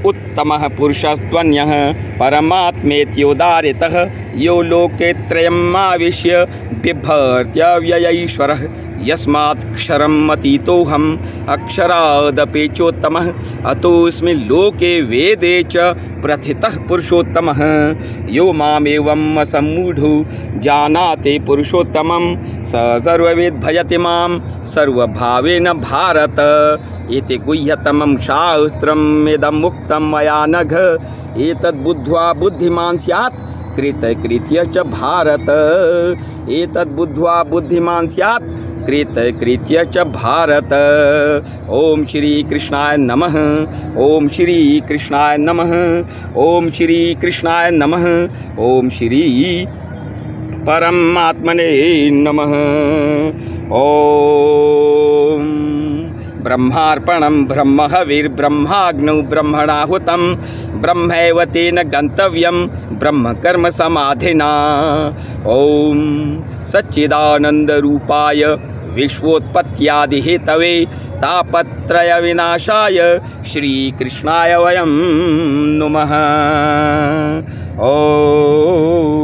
उत्तमः पुरुषस्त्वन्यः परमात्मेत्योदारितः यो लोके त्रयमाविश्य बिभर्त्यव्ययैश्वरः यस्मात् क्षरम् अतीतोऽहम् अक्षरादपि चोत्तमः अतोऽस्मि लोके वेदे च प्रथितः पुरुषोत्तमः यो मामेवम् सम्मूढो जानाति पुरुषोत्तमं स सर्वविद् भजति मां सर्वभावेन भारत इति गुह्यतमं शास्त्रम् इदम् उक्तं मया नघ एतद् बुद्ध्वा बुद्धिमान् स्यात् कृतकृत्य च भारत एतद् बुद्ध्वा बुद्धिमान् स्यात् कृतकृत्य च भारत। ओम श्री कृष्णाय नमः। ओम श्री कृष्णाय नमः। ओम श्री कृष्णाय नमः। ओम श्री परमात्मने नमः। ओम ब्रह्मार्पणं ब्रह्म हविर्ब्रह्माग्नौ ब्रह्मणाहुतं ब्रह्मैव तेन गन्तव्यं ब्रह्म कर्म समाधिना। ओम सच्चिदानंद रूपाय विश्वोत्पत्त्यादि हेतवे तापत्रय विनाशाय श्री कृष्णाय वयं नुमः। ओम।